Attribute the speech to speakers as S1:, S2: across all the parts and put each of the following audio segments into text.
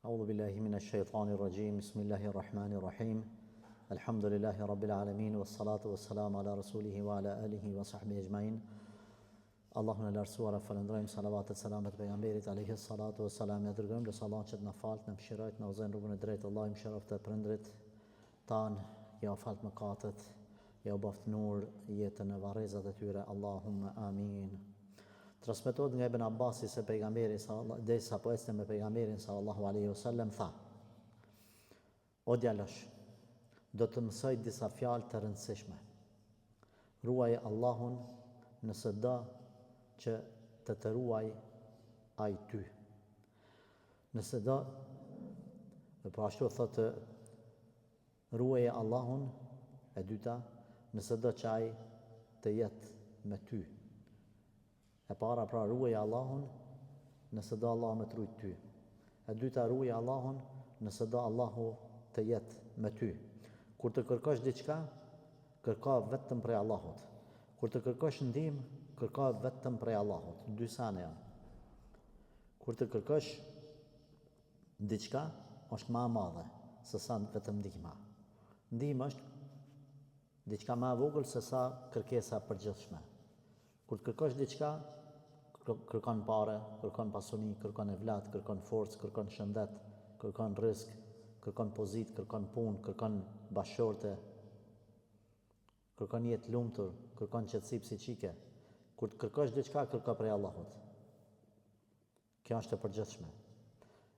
S1: أعوذ بالله من الشيطان الرجيم بسم الله الرحمن الرحيم الحمد لله رب العالمين والصلاة والسلام على رسوله وعلى آله وصحبه أجمعين Allahun e lartësuar falënderojmë salavatet selamet pejgamberit alayhi salatu wassalam. Ja dërgojmë lutja Allah që të na falt, na mëshirojë, na udhëzojë në rrugën e drejtë. Allah i mëshiroft të prindrit tan, ja falt mëkatet, ja u boft nur jetën e varrezat e tyre. Allahumma amin. Transmetohet nga Ibn Abbasi se pejgamberi derisa po ecte me pejgamberin sallallahu alaihi wasallam tha: O djalosh, do të mësoj disa fjalë të rëndësishme. Ruaje Allahun nëse do që të ruaj ai ty. Nëse do, po ashtu thotë, ruaje Allahun, e dyta, nëse do që ai të jetë me ty. E para pra ruaje Allahun, nëse do Allah me të ruaj ty. E dyta ruaje Allahun, nëse do Allahu të jetë me ty. Kur të kërkosh diçka, kërko vetëm prej Allahut. Kur të kërkosh ndihmë, kërko vetëm prej Allahut. Dy sane janë. Kur të kërkosh diçka, është më e madhe se sa vetëm ndihma. Ndihma është diçka më e vogël se sa kërkesa e përgjithshme. Kur të kërkosh diçka, kërkon parë, kërkon pasuni, kërkon evlat, kërkon forcë, kërkon shëndet, kërkon rrezik, kërkon pozitë, kërkon punë, kërkon bashkëshorte, kërkon jetë lumtur, kërkon qetësi psiqike. Kur të kërkosh diçka, kërko prej Allahut. Kjo është e përgjithshme.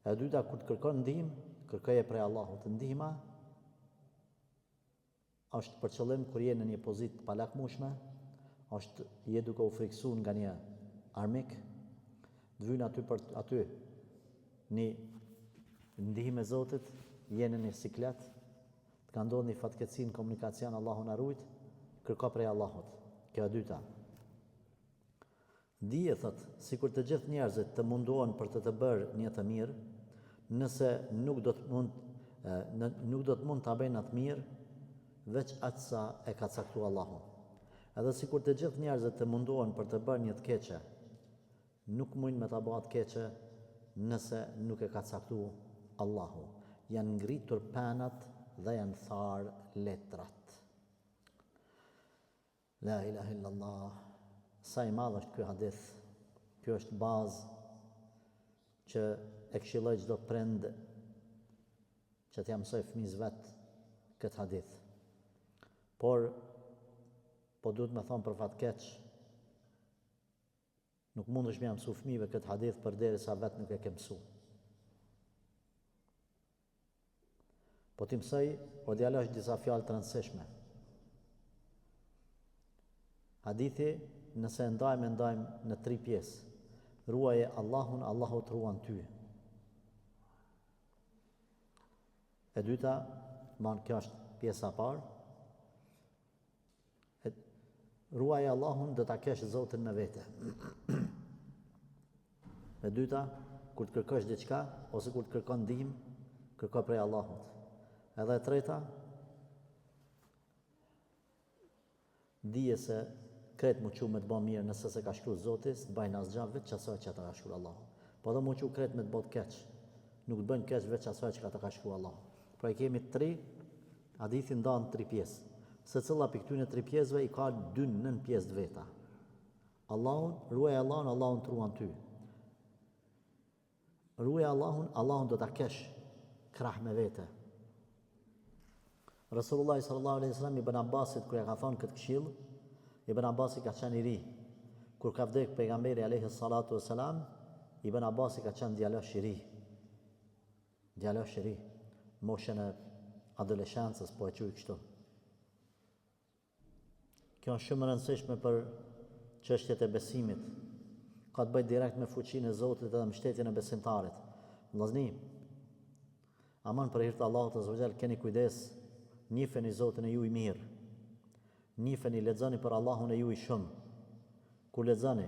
S1: E dyta, kur të kërkon ndihmë, kërkoje prej Allahut. Ndihma është për qëllim kur je në një pozitë të palakmueshme, është je duke u friksuar nga një armik, të vjen aty një ndihmë e Zotit, je në një siklet, të ka ndodhur një fatkeqësi në komunikacion, Allahu na ruaj, kërko prej Allahut. Kjo e dyta. Dije thot, sikur të gjithë njerëzit të munduan për të bërë një të mirë, nëse nuk do të mund ta bëjnë atë mirë, veç atë sa e ka caktuar Allahu. Edhe sikur të gjithë njerëzit të munduan për të bërë një të keqe, nuk mund me ta bëjë atë keqe nëse nuk e ka caktuar Allahu. Janë ngritur penat dhe janë tharë letrat. La ilaha illallah. Sa i madh është ky hadith. Ky është bazë që e këshilloj çdo prind që t'ia mësoj fëmijës vet këtë hadith. Por po duhet me thonë për fat keq, nuk mundesh me mësu fëmijëve këtë hadith përderisa vet nuk e ke mësu. Po ti mësoj, o djalosh disa fjalë të rëndësishme. Hadithi, nëse ndajmë në 3 pjesë. Ruaje Allahun, Allahu të ruan ty. E dyta, kjo është pjesa parë. Ruaje Allahun dhe ta kesh Zotin me vete. E dyta, kur të kërkosh diçka, ose kur të kërkon ndihmë, kërko prej Allahut. Edhe e treta, dije se kretë mu që me të bo mirë nëse se ka shkru Zotis, të bajnë asgja veç asaj që ta ka shkru Allahu. Po dhe mu që kretë me të bot keq, nuk të bëjnë keq veç asaj që ta ka shkru Allahu. Pra i kemi 3, hadithin nda në 3 pjesë. Se cëlla për këtyne 3 pjesëve i ka 2 nën pjesë të veta. Allahun, ruaj Allahun, Allahun të ruan ty. Ruaj Allahun, Allahun do ta kesh krah me vete. Rasulullah sallallahu alaihi wasallam Ibn Abbasit kur ja ka thonë këtë këshill, Ibn Abbasi ka qenë i ri. Kur ka vdek pejgamberi alayhi salatu wassalam, Ibn Abbasi ka qenë djalosh i ri. Djalosh i ri. Moshën e adoleshencës, po e quaj kështu. Kjo është shumë e rëndësishme për çështjet e besimit. Ka të bëjë direkt me fuqinë e Zotit dhe mbështetjen e besimtarit. Vllazni, aman për hir të Allahut azza wa jall, keni kujdes, njiheni Zotin e ju i mirë. Njiheni, lexoni për Allahun e ju i shumë. Kur lexoni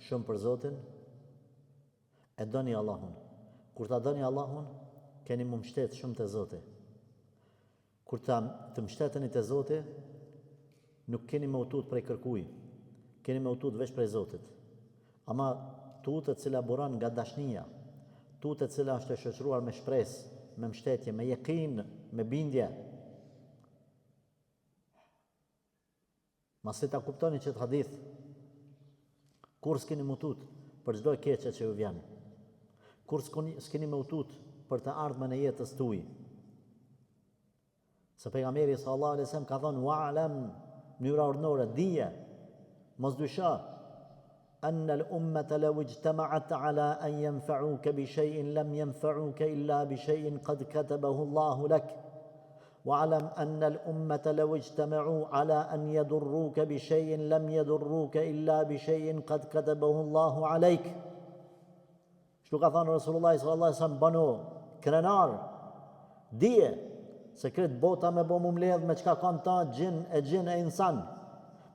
S1: shumë për Zotin, e doni Allahun. Kur ta doni Allahun, keni më mbështet shumë te Zoti. Kur të mbështeteni te Zoti, nuk keni më utut prej kërkuj, keni më utut veç prej Zotit. Ama tutët që laboran nga dashnia, Tutje e cila është e shoqëruar me shpresë, me mbështetje, me yakin, me bindje. Masi ta kuptoni që të hadith, kur s'keni mutut për çdo e keqe që ju vjen, kur s'keni mutut për të ardhmen e jetës tuaj. Se pejgamberi sallallahu alaihi wasallam ka thënë wa'lam, mënyra ordinore, dije, mos dysha, أن الأمة لو اجتمعت على أن ينفعوك بشيء لم ينفعوك إلا بشيء قد كتبه الله لك واعلم أن الأمة لو اجتمعوا على أن يضروك بشيء لم يضروك إلا بشيء قد كتبه الله عليك. Shtu ka thënë Resulullah sallallahu alaihi wasallam, bano krenar, dije se këtë bota me bo mu mbledh me çka kanë ta gjin e insan,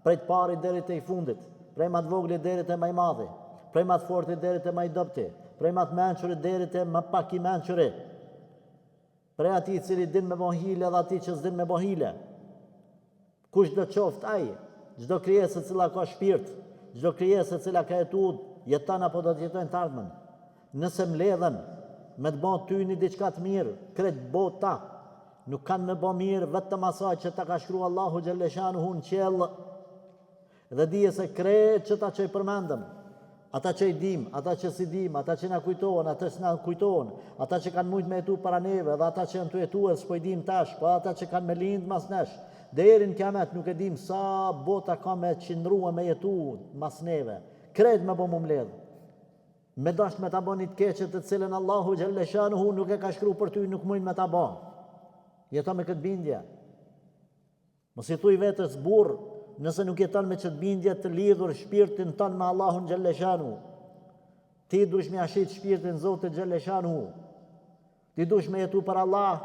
S1: prej të parit deri te i fundit, prej ma të voglit deri te ma i madhi, prej ma të fortit deri te ma i dobti, prej ma të mençurit deri te ma pak i mençurit, prej ati i cili din me bo hile dhe ati që s'din me bo hile. Kush do qoft ai, çdo krijesë e cila ka shpirt, çdo krijesë e cila ka jetuar, jeton apo do të jetojnë të ardhmen. Nëse mbledhen me të bën ty një diçka të mirë, kret bota nuk kanë me bë mirë vetëm asaj që ta ka shkruar Allahu xhaleshanuhu në qiell. Dhe dije se krejt që ta që i përmendëm, ata që i dim, ata që si dim, ata që na kujtohen, ata që na kujtohen, ata që kanë mujt me jetu para neve, dhe ata që janë të jetuar s'po i dim tash, po ata që kanë me lind mas nesh, deri në kiamet nuk e dim sa bota ka me qëndrua me jetu mas neve. Krejt me bo mu mbledh. Me dasht me ta bo një të keqe të cilën Allahu xhaleshanuhu nuk e ka shkruar për ty, nuk mujnë me ta bo. Jeto me këtë bindje. Mos i thuj vetës burr, nëse nuk jeton me këtë bindje të lidhur shpirtin ton me Allahun xhaleshanuhu. Ti dush me ashit shpirtin Zotit xhaleshanuhu. Ti dush me jetu për Allah,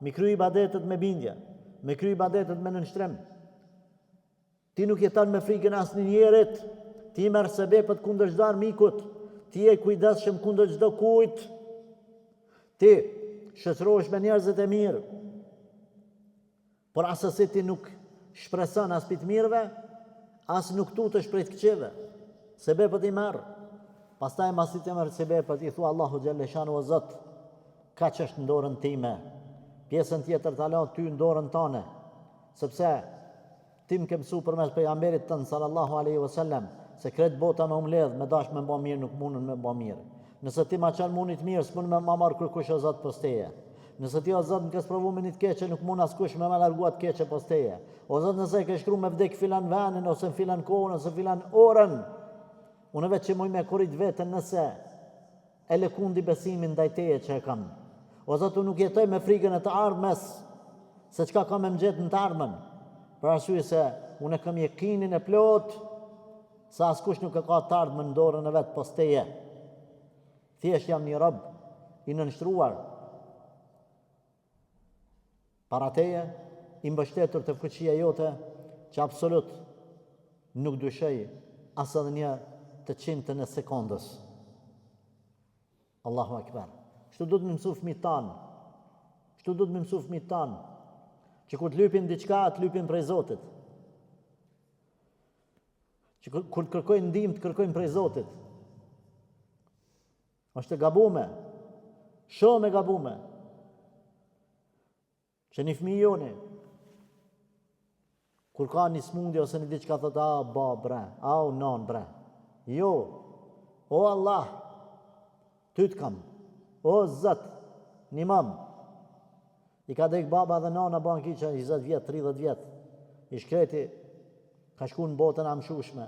S1: me kry ibadetet me bindje, me kry ibadetet me nënshtrem. Ti nuk jeton me frikën asnjë njerit, ti merr sebepet kundër çdo armikut, ti je kujdesshëm kundër çdo kujt. Ti shoqërohesh me njerëzit e mirë. Por asesi ti nuk shpreson as për të mirëve, as nuk tutesh prej të këqijve. Sebepet i merr. Pastaj masi të merr sebepet, i thua Allahu xhaleshanuhu, o Zot, kaq është në dorën time. Pjesën tjetër ta lë ty në dorën tënde. Sepse ti më ke mësuar përmes pejgamberit tënd sallallahu alaihi wasallam se kret bota me mbledh, me dash me bë mirë nuk mundën me bë mirë. Nëse ti ma qenë munit mirë, s'mund me ma marrë kërkush o Zot pos teje. Nëse ti o Zot më ke sprovu me një të keqe, nuk mund askush me largua të keqe pos teje. O Zot, nëse e ke shkruar me vdek filan venin, ose në filan kohën, ose filan orën, unë vetë që muj me kurit vetën nëse e lëkundi besimin ndaj teje që e kam. O Zot, unë nuk jetoj me frikën e të ardhmes, se çka kam e më gjetë në të ardhmen. Për arsye se unë kam jekinin e plot, se askush nuk e ka të ardhmen në dorën e vetë pos teje. Thjesht jam një rob i nënshtruar para teje, i mbështetur të fuqia jote, që absolut nuk dyshoj as edhe një të qindën e sekondës. Allahu akbar. Kështu duhet me mësu fëmijët tanë. Kështu duhet me mësu fëmijët tanë, që kur të lypin diçka, të lypin prej Zotit. Që kur të kërkojnë ndihmë, të kërkojnë prej Zotit. Është e gabume, shumë e gabume, që një fëmijë joni, kur ka një smundje ose një diçka thot, a ba bre, a o non bre. Jo, o Allah, ty të kam, o Zot, një mam. I ka dek baba dhe nana ban kiqa 20 vjet, 30 vjet. I shkreti, ka shku në botën amshushme.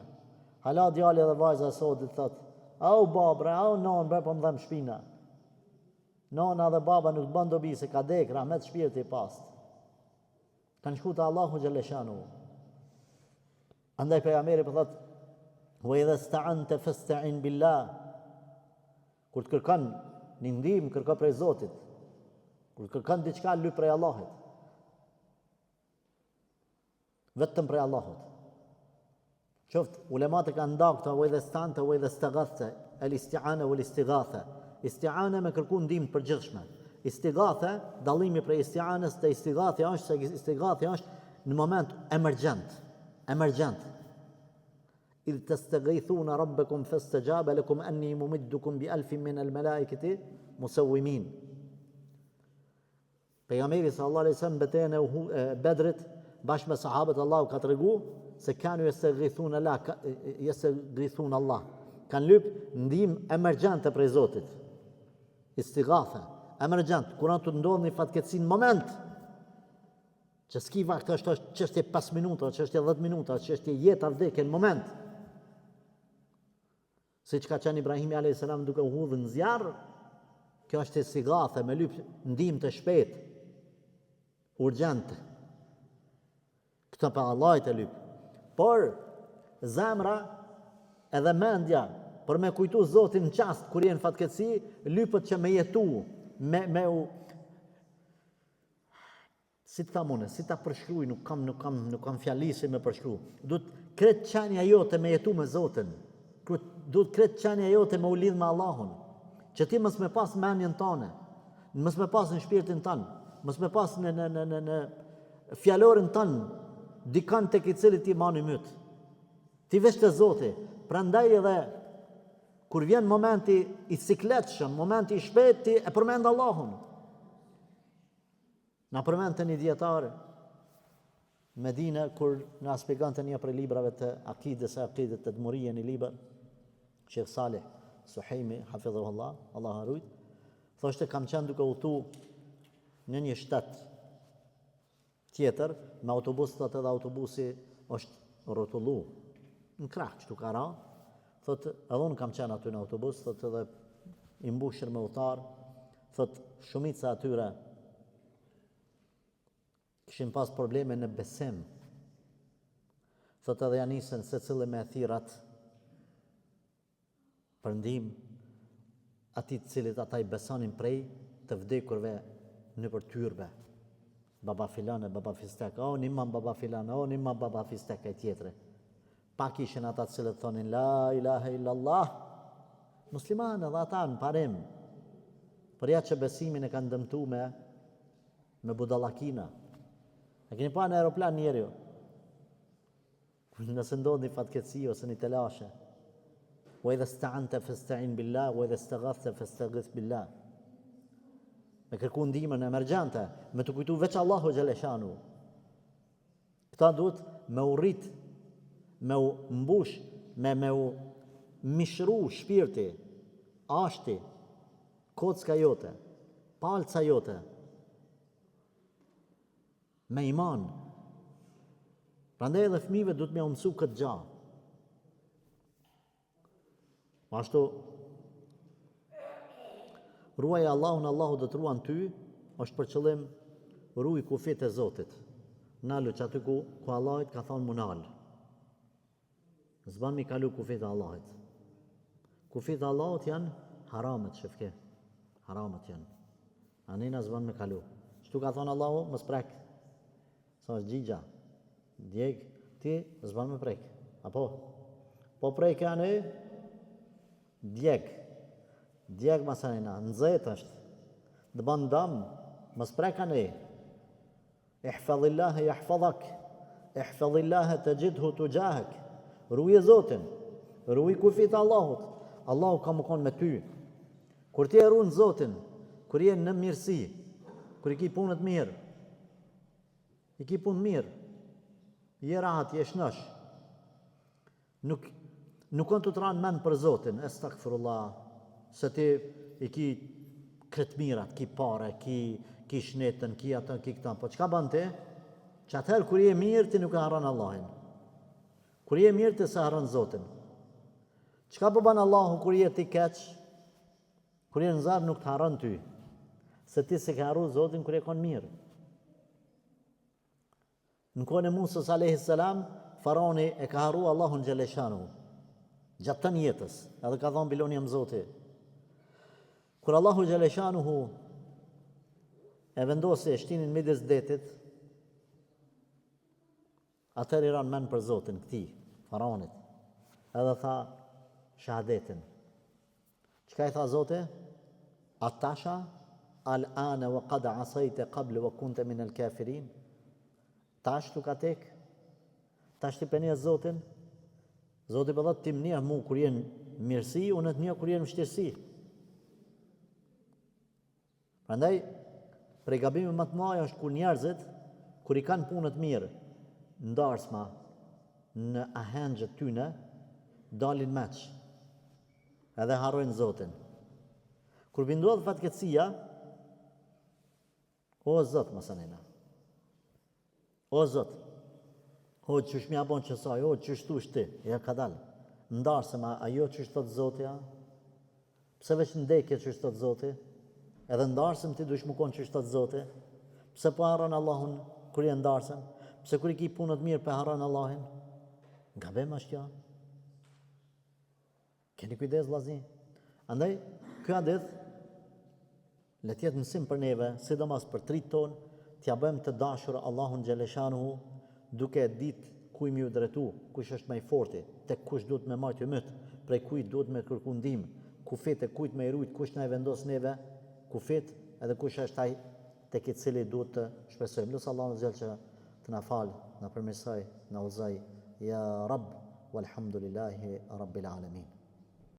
S1: Hala djali dhe vajza sotit thot, au babre, au non bre, po më dhem shpina. Nona dhe baba nuk bën dobi se ka dek, rahmet shpirti i past. Kanë shku të Allahu xhaleshanuhu. Andaj pejgamberi po thot, wa idha sta'anta fasta'in billah. Kur të kërkon një ndihmë, kërko prej Zotit. Kur kërkon diçka, lyp prej Allahut. Vetëm prej Allahut. Qoft, ulemat e kanë nda këta, wa idha sta'anta wa idha staghatha, al-isti'ana wal-istighatha. Isti'ana me kërku ndihmë të përgjithshme. Istighatha, dallimi prej isti'anës te istighathja është se istighathja është në moment emergjent. idh tastaghithuna rabbakum fastajaba lakum anni mumiddukum bi alfin min al-malaikati musawwimin. Pejgamberi sallallahu alaihi wasallam betejën e Bedrit bashkë me sahabët Allahu ka tregu se kanë yastaghithuna Allah. Kanë lyp ndihmë emergjente prej Zotit. Istighatha, emergjent, kur anë të ndodh një fatkeqësi në moment. Që s'ki vakt është çështje 5 minuta, çështje 10 minuta, çështje jetë vdekje në moment. Siç ka qenë Ibrahimi alayhis salam duke u hudhur në zjarr, kjo është istighatha me lyp ndihmë të shpejtë, urgjente. Këtë pa Allah të lyp. Por zemra edhe mendja për me kujtu Zotin në qast kur jenë fatkeqësi, lypët që me jetu, si të thamune, si ta përshkruj, nuk kam fjallisi me përshkruj. Duhet kretë qenja jote me jetu me Zotin. Duhet kretë qenja jote me u lidh me Allahun. Që ti mës me pas menjen tane, mës me pas në shpirtin tanë, mës me pas në fjallorin tanë, dikan të ki cili ti ma një mytë. Ti vesh të Zoti, prandaj edhe kur vjen momenti i sikletshëm, momenti i shpejt, ti e përmend Allahun. Na përmend të një dietar Medine kur na shpjegonte një prej librave të akides të Dmurije një libër, Sheikh Salih Suhaimi, hafidhahullah, Allah harujt, thoshte kam qenë duke udhëtu në një shtet tjetër me autobus, thotë edhe autobusi është rrotullu në krah, çtu ka ra. Thotë edhe unë kam qenë aty në autobus, thotë edhe i mbushur me udhëtar, thotë shumica atyre kishin pas probleme në besim. Thotë edhe janë nisën secili me thirat për ndihmë atij të cilit ata i besonin prej të vdekurve në për tyrbe. Baba filane, baba fistek, një mam baba filane, një mam baba fistek e tjetre. Pak ishin ata të cilët thonin la ilaha illallah, muslimanë dhe ata në parim, për ja që besimin e kanë dëmtu me budallakina. E keni pa në aeroplan njeri jo, nëse ndodh një fatkeqësi ose një telashe, wa idha sta'anta fasta'in billah, wa idha istaghathta fastaghith billah. Me kërku ndihmën emergjente, me të kujtu veç Allahu xhaleshanu. Këta duhet me u rrit, me u mbush, me u mishru shpirti, ashti, kocka jote, palca jote, me iman. Prandaj edhe fëmijëve duhet me u mësu këtë gjë. Ashtu ruaj Allahun, Allahu do të ruan ty, është për qëllim ruaj kufit e Zotit. Nalu që aty ku Allahit ka thonë munal. Zban mi kalu kufit e Allahit. Kufit e Allahit janë haramet, shëfke. Haramet janë. Anina zban me kalu. Shtu ka thonë Allahu, më sprek. Sa është gjigja. Djeg, ti zban me prek. Apo? Po prek janë e? Djeg. Djeg masanina, nëzet është, dhe ban dam, mës preka ne, ihfadhillahe jahfadhak, ihfadhillahe të gjithhu të gjahek, ruje Zotin, ruje kufit Allahut, Allahu ka më konë me ty, kur ti e runë Zotin, kur je në mirësi, kur i ki punët mirë, i ki punë mirë, je rahat, je shnosh, nuk kanë të të ranë men për Zotin, estakfirullah, se ti i ki kretë mirat, ki pare, ki shnetën, ki atën, ki këtan. Po qka ban ti? Që atëherë kur je mirë, ti nuk e haran Allahin. Kur je mirë, ti se haran Zotin. Qka po ban Allahu kur je ti keq? Kur je në zarë, nuk të haran ty. Se ti se ke haru Zotin kur je konë mirë. Në kone Musës a.s. Faroni e ka haru Allahun Gjeleshanu. Gjatë të jetës, edhe ka thonë biloni jam Zoti. Kur Allahu Gjeleshanuhu e vendosi e shtinin midis detit, atër i ranë men për Zotin këti, faraonit. Edhe tha shahadetin. Qëka i tha Zoti? Atasha, al-ane wa qad asajte qabli wa kunte min al-kafirin. Tash tu ka tek? Tash ti penje Zotin? Zoti po thotë ti më njeh mua kur jeni mirësi, unë të njeh kur jeni vështirësi. Prandaj prej gabimeve më të mëdha është kur njerëzit kur i kanë punët mirë, ndarsma në ahenxhet tyne, dalin meç. Edhe harrojnë Zotin. Kur ndodh fatkeqësia, o Zot masanena. O Zot, o çish më bën çesaj, o çish thush ti, ja ka dal. Ndarsem ajo çish thot Zoti, pse veç ndekje çish thot Zoti? Edhe ndarsem ti duhesh më kon çish thot Zoti. Pse po harron Allahun kur je ndarsem? Pse kur i ki punët mirë po harron Allahin? Gabim është kjo. Keni kujdes vllazni. Andaj ky hadith le të jetë mësim për neve, sidomos për trit ton, t'ja bëjmë të dashur Allahun xhaleshanuhu, duke ditë ku më u drejtu, kush është më i forti, tek kush duhet me marrë myt, prej kujt duhet me kërku ndihmë, kufit e kujt me i rujt, kush na e vendos neve, kufit edhe kush është ai tek i cili duhet të shpresojmë. Lutë Allahun xhel që të na fal, na përmirësoj, na udhëzoj. Ya Rabb, walhamdulillahi rabbil alamin.